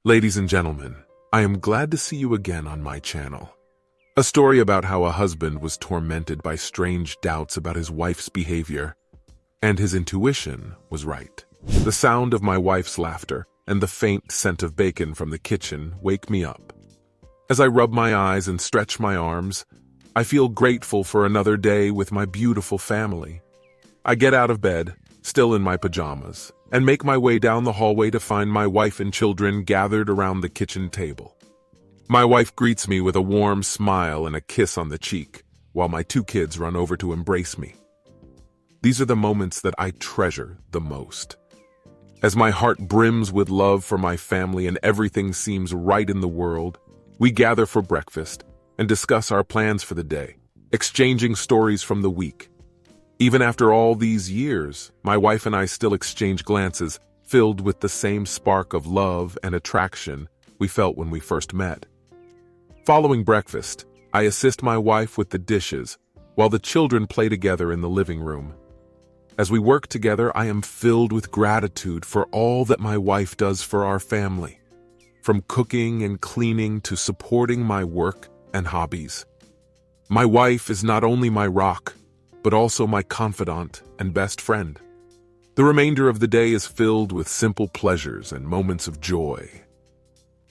Ladies and gentlemen, I am glad to see you again on my channel. A story about how a husband was tormented by strange doubts about his wife's behavior, and his intuition was right. The sound of my wife's laughter and the faint scent of bacon from the kitchen wake me up. As I rub my eyes and stretch my arms, I feel grateful for another day with my beautiful family. I get out of bed, still in my pajamas, and make my way down the hallway to find my wife and children gathered around the kitchen table. My wife greets me with a warm smile and a kiss on the cheek, while my two kids run over to embrace me. These are the moments that I treasure the most. As my heart brims with love for my family and everything seems right in the world, we gather for breakfast and discuss our plans for the day, exchanging stories from the week. Even after all these years, my wife and I still exchange glances filled with the same spark of love and attraction we felt when we first met. Following breakfast, I assist my wife with the dishes while the children play together in the living room. As we work together, I am filled with gratitude for all that my wife does for our family, from cooking and cleaning to supporting my work and hobbies. My wife is not only my rock, but also my confidant and best friend. The remainder of the day is filled with simple pleasures and moments of joy.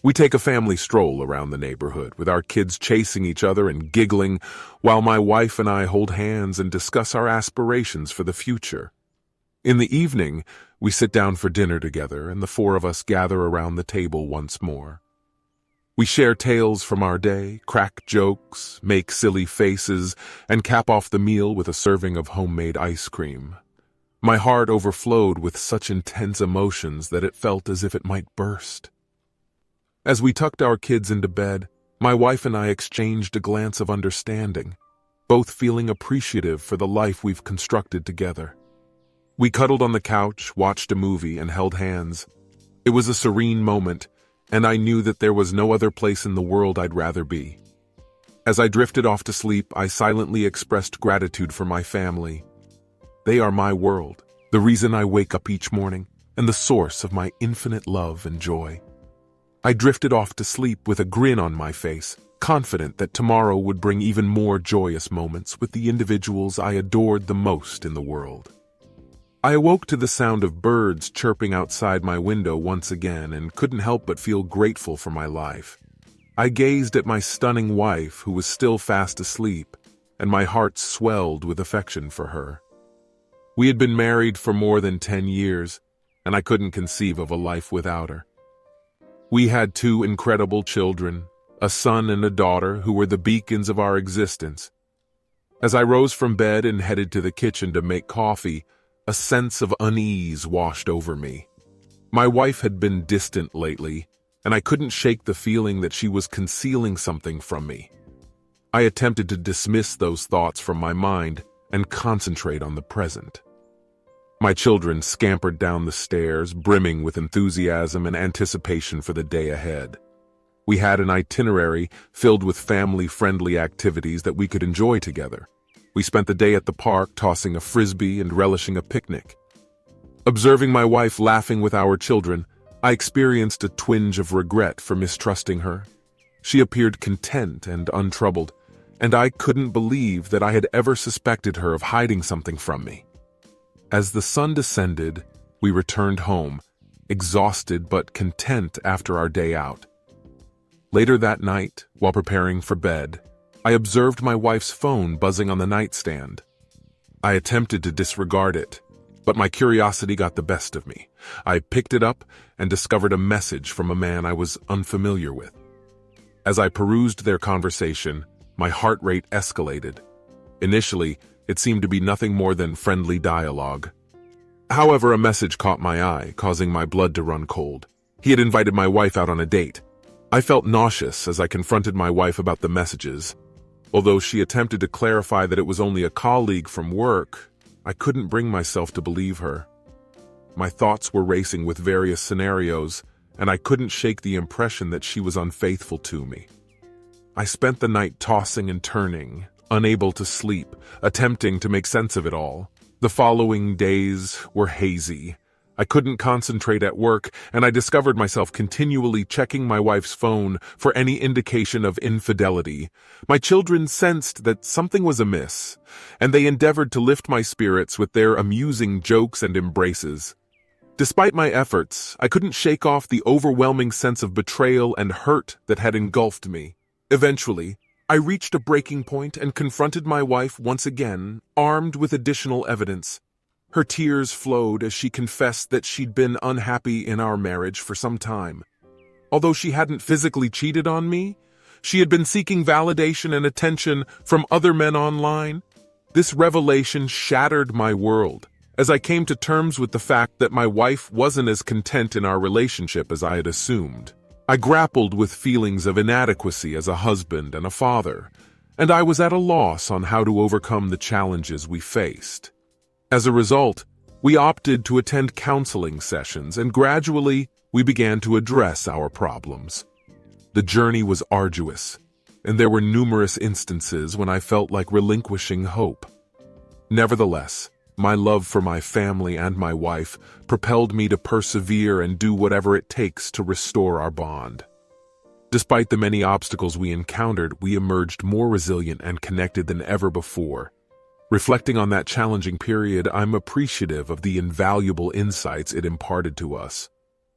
We take a family stroll around the neighborhood, with our kids chasing each other and giggling, while my wife and I hold hands and discuss our aspirations for the future. In the evening, we sit down for dinner together, and the four of us gather around the table once more. We share tales from our day, crack jokes, make silly faces, and cap off the meal with a serving of homemade ice cream. My heart overflowed with such intense emotions that it felt as if it might burst. As we tucked our kids into bed, my wife and I exchanged a glance of understanding, both feeling appreciative for the life we've constructed together. We cuddled on the couch, watched a movie, and held hands. It was a serene moment, and I knew that there was no other place in the world I'd rather be. As I drifted off to sleep, I silently expressed gratitude for my family. They are my world, the reason I wake up each morning, and the source of my infinite love and joy. I drifted off to sleep with a grin on my face, confident that tomorrow would bring even more joyous moments with the individuals I adored the most in the world. I awoke to the sound of birds chirping outside my window once again and couldn't help but feel grateful for my life. I gazed at my stunning wife, who was still fast asleep, and my heart swelled with affection for her. We had been married for more than 10 years, and I couldn't conceive of a life without her. We had 2 incredible children, a son and a daughter, who were the beacons of our existence. As I rose from bed and headed to the kitchen to make coffee, a sense of unease washed over me. My wife had been distant lately, and I couldn't shake the feeling that she was concealing something from me. I attempted to dismiss those thoughts from my mind and concentrate on the present. My children scampered down the stairs, brimming with enthusiasm and anticipation for the day ahead. We had an itinerary filled with family-friendly activities that we could enjoy together. We spent the day at the park, tossing a frisbee and relishing a picnic. Observing my wife laughing with our children, I experienced a twinge of regret for mistrusting her. She appeared content and untroubled, and I couldn't believe that I had ever suspected her of hiding something from me. As the sun descended, we returned home, exhausted but content after our day out. Later that night, while preparing for bed, I observed my wife's phone buzzing on the nightstand. I attempted to disregard it, but my curiosity got the best of me. I picked it up and discovered a message from a man I was unfamiliar with. As I perused their conversation, my heart rate escalated. Initially, it seemed to be nothing more than friendly dialogue. However, a message caught my eye, causing my blood to run cold. He had invited my wife out on a date. I felt nauseous as I confronted my wife about the messages. Although she attempted to clarify that it was only a colleague from work, I couldn't bring myself to believe her. My thoughts were racing with various scenarios, and I couldn't shake the impression that she was unfaithful to me. I spent the night tossing and turning, unable to sleep, attempting to make sense of it all. The following days were hazy. I couldn't concentrate at work, and I discovered myself continually checking my wife's phone for any indication of infidelity. My children sensed that something was amiss, and they endeavored to lift my spirits with their amusing jokes and embraces. Despite my efforts, I couldn't shake off the overwhelming sense of betrayal and hurt that had engulfed me. Eventually, I reached a breaking point and confronted my wife once again, armed with additional evidence. Her tears flowed as she confessed that she'd been unhappy in our marriage for some time. Although she hadn't physically cheated on me, she had been seeking validation and attention from other men online. This revelation shattered my world, as I came to terms with the fact that my wife wasn't as content in our relationship as I had assumed. I grappled with feelings of inadequacy as a husband and a father, and I was at a loss on how to overcome the challenges we faced. As a result, we opted to attend counseling sessions, and gradually we began to address our problems. The journey was arduous, and there were numerous instances when I felt like relinquishing hope. Nevertheless, my love for my family and my wife propelled me to persevere and do whatever it takes to restore our bond. Despite the many obstacles we encountered, we emerged more resilient and connected than ever before. Reflecting on that challenging period, I'm appreciative of the invaluable insights it imparted to us.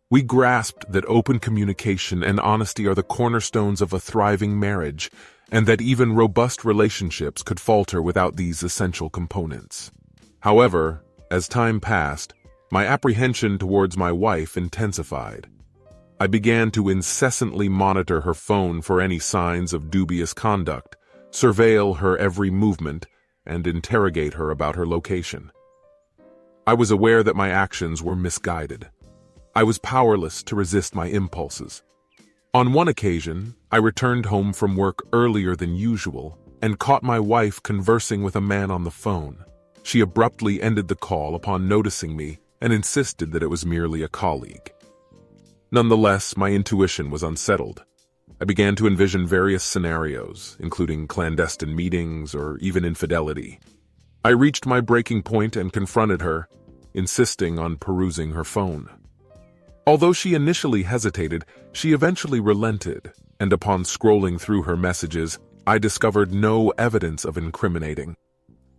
We grasped that open communication and honesty are the cornerstones of a thriving marriage, and that even robust relationships could falter without these essential components. However, as time passed, my apprehension towards my wife intensified. I began to incessantly monitor her phone for any signs of dubious conduct, surveil her every movement, and interrogate her about her location. I was aware that my actions were misguided. I was powerless to resist my impulses. On one occasion, I returned home from work earlier than usual and caught my wife conversing with a man on the phone. She abruptly ended the call upon noticing me and insisted that it was merely a colleague. Nonetheless, my intuition was unsettled. I began to envision various scenarios, including clandestine meetings or even infidelity. I reached my breaking point and confronted her, insisting on perusing her phone. Although she initially hesitated, she eventually relented, and upon scrolling through her messages, I discovered no evidence of incriminating.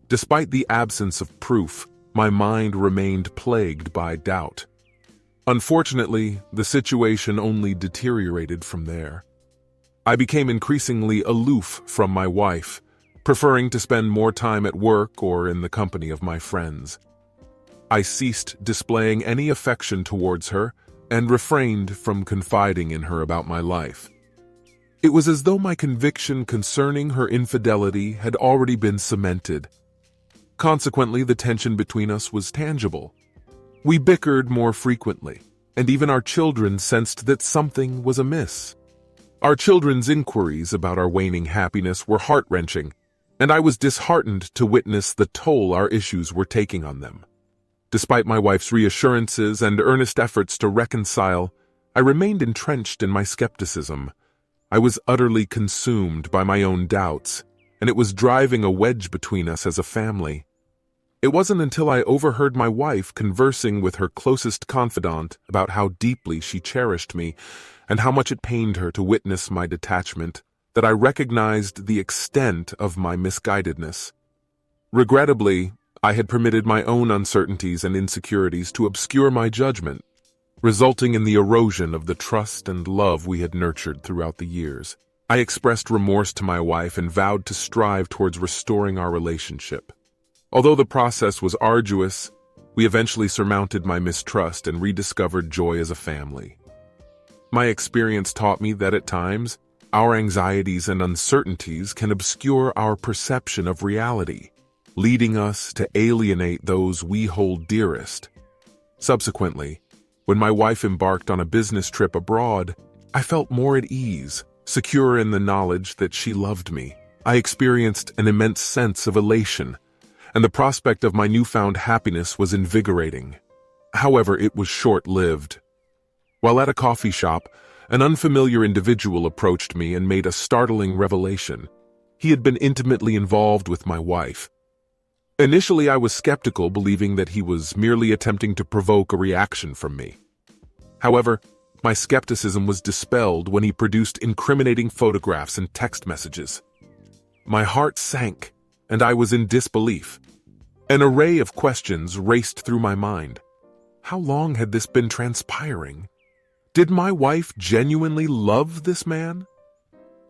Despite the absence of proof, my mind remained plagued by doubt. Unfortunately, the situation only deteriorated from there. I became increasingly aloof from my wife, preferring to spend more time at work or in the company of my friends. I ceased displaying any affection towards her and refrained from confiding in her about my life. It was as though my conviction concerning her infidelity had already been cemented. Consequently, the tension between us was tangible. We bickered more frequently, and even our children sensed that something was amiss. Our children's inquiries about our waning happiness were heart-wrenching, and I was disheartened to witness the toll our issues were taking on them. Despite my wife's reassurances and earnest efforts to reconcile, I remained entrenched in my skepticism. I was utterly consumed by my own doubts, and it was driving a wedge between us as a family. It wasn't until I overheard my wife conversing with her closest confidant about how deeply she cherished me and how much it pained her to witness my detachment that I recognized the extent of my misguidedness. Regrettably, I had permitted my own uncertainties and insecurities to obscure my judgment, resulting in the erosion of the trust and love we had nurtured throughout the years. I expressed remorse to my wife and vowed to strive towards restoring our relationship. Although the process was arduous, we eventually surmounted my mistrust and rediscovered joy as a family. My experience taught me that at times, our anxieties and uncertainties can obscure our perception of reality, leading us to alienate those we hold dearest. Subsequently, when my wife embarked on a business trip abroad, I felt more at ease, secure in the knowledge that she loved me. I experienced an immense sense of elation, and the prospect of my newfound happiness was invigorating. However, it was short-lived. While at a coffee shop, an unfamiliar individual approached me and made a startling revelation. He had been intimately involved with my wife. Initially, I was skeptical, believing that he was merely attempting to provoke a reaction from me. However, my skepticism was dispelled when he produced incriminating photographs and text messages. My heart sank, and I was in disbelief. An array of questions raced through my mind. How long had this been transpiring? Did my wife genuinely love this man?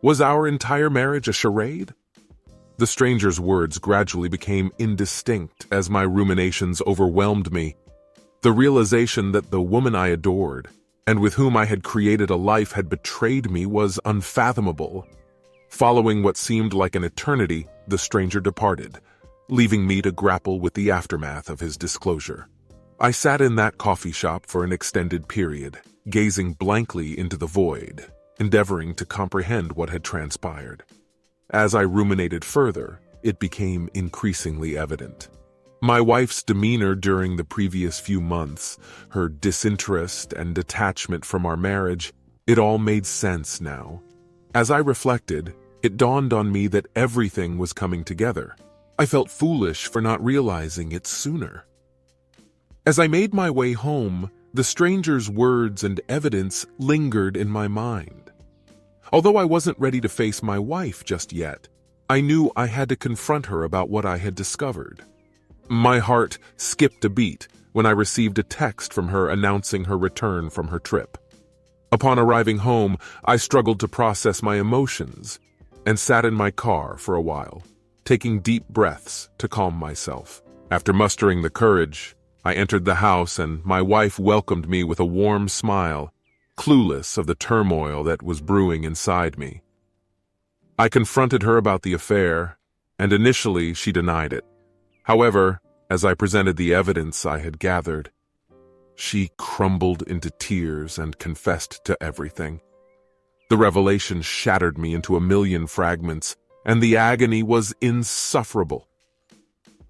Was our entire marriage a charade? The stranger's words gradually became indistinct as my ruminations overwhelmed me. The realization that the woman I adored, and with whom I had created a life, had betrayed me was unfathomable. Following what seemed like an eternity, the stranger departed, leaving me to grapple with the aftermath of his disclosure. I sat in that coffee shop for an extended period, gazing blankly into the void, endeavoring to comprehend what had transpired. As I ruminated further, it became increasingly evident. My wife's demeanor during the previous few months, her disinterest and detachment from our marriage, it all made sense now. As I reflected, it dawned on me that everything was coming together. I felt foolish for not realizing it sooner. As I made my way home, the stranger's words and evidence lingered in my mind. Although I wasn't ready to face my wife just yet, I knew I had to confront her about what I had discovered. My heart skipped a beat when I received a text from her announcing her return from her trip. Upon arriving home, I struggled to process my emotions and sat in my car for a while, taking deep breaths to calm myself. After mustering the courage, I entered the house and my wife welcomed me with a warm smile, clueless of the turmoil that was brewing inside me. I confronted her about the affair, and initially she denied it. However, as I presented the evidence I had gathered, she crumbled into tears and confessed to everything. The revelation shattered me into a million fragments, and the agony was insufferable.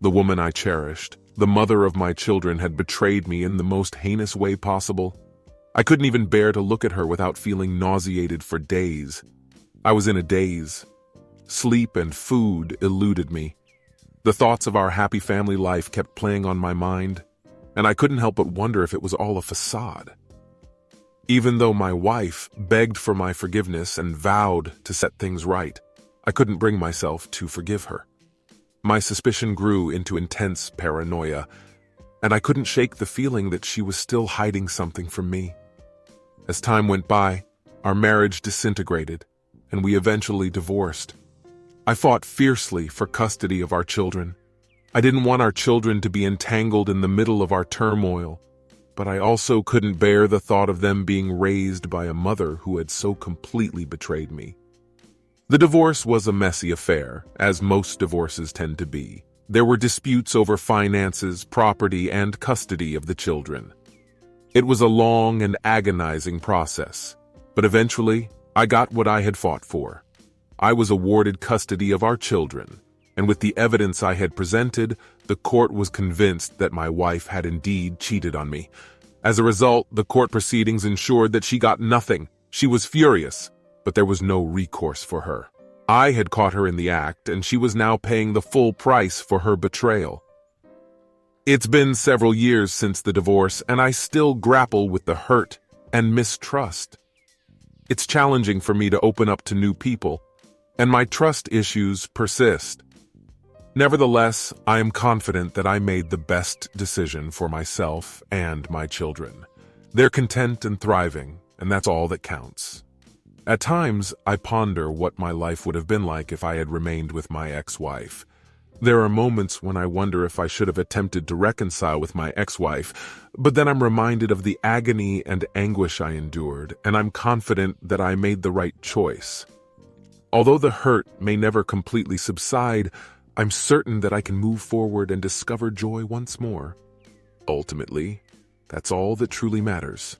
The woman I cherished, the mother of my children, had betrayed me in the most heinous way possible. I couldn't even bear to look at her without feeling nauseated for days. I was in a daze. Sleep and food eluded me. The thoughts of our happy family life kept playing on my mind, and I couldn't help but wonder if it was all a facade. Even though my wife begged for my forgiveness and vowed to set things right, I couldn't bring myself to forgive her. My suspicion grew into intense paranoia, and I couldn't shake the feeling that she was still hiding something from me. As time went by, our marriage disintegrated, and we eventually divorced. I fought fiercely for custody of our children. I didn't want our children to be entangled in the middle of our turmoil, but I also couldn't bear the thought of them being raised by a mother who had so completely betrayed me. The divorce was a messy affair, as most divorces tend to be. There were disputes over finances, property, and custody of the children. It was a long and agonizing process, but eventually I got what I had fought for. I was awarded custody of our children, and with the evidence I had presented, the court was convinced that my wife had indeed cheated on me. As a result, the court proceedings ensured that she got nothing. She was furious, but there was no recourse for her. I had caught her in the act, and she was now paying the full price for her betrayal. It's been several years since the divorce, and I still grapple with the hurt and mistrust. It's challenging for me to open up to new people, and my trust issues persist. Nevertheless, I am confident that I made the best decision for myself and my children. They're content and thriving, and that's all that counts. At times, I ponder what my life would have been like if I had remained with my ex-wife. There are moments when I wonder if I should have attempted to reconcile with my ex-wife, but then I'm reminded of the agony and anguish I endured, and I'm confident that I made the right choice. Although the hurt may never completely subside, I'm certain that I can move forward and discover joy once more. Ultimately, that's all that truly matters.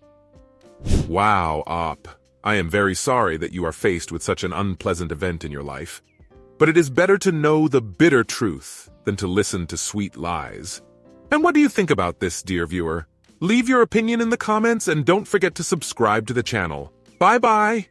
Wow, Op. I am very sorry that you are faced with such an unpleasant event in your life. But it is better to know the bitter truth than to listen to sweet lies. And what do you think about this, dear viewer? Leave your opinion in the comments and don't forget to subscribe to the channel. Bye-bye!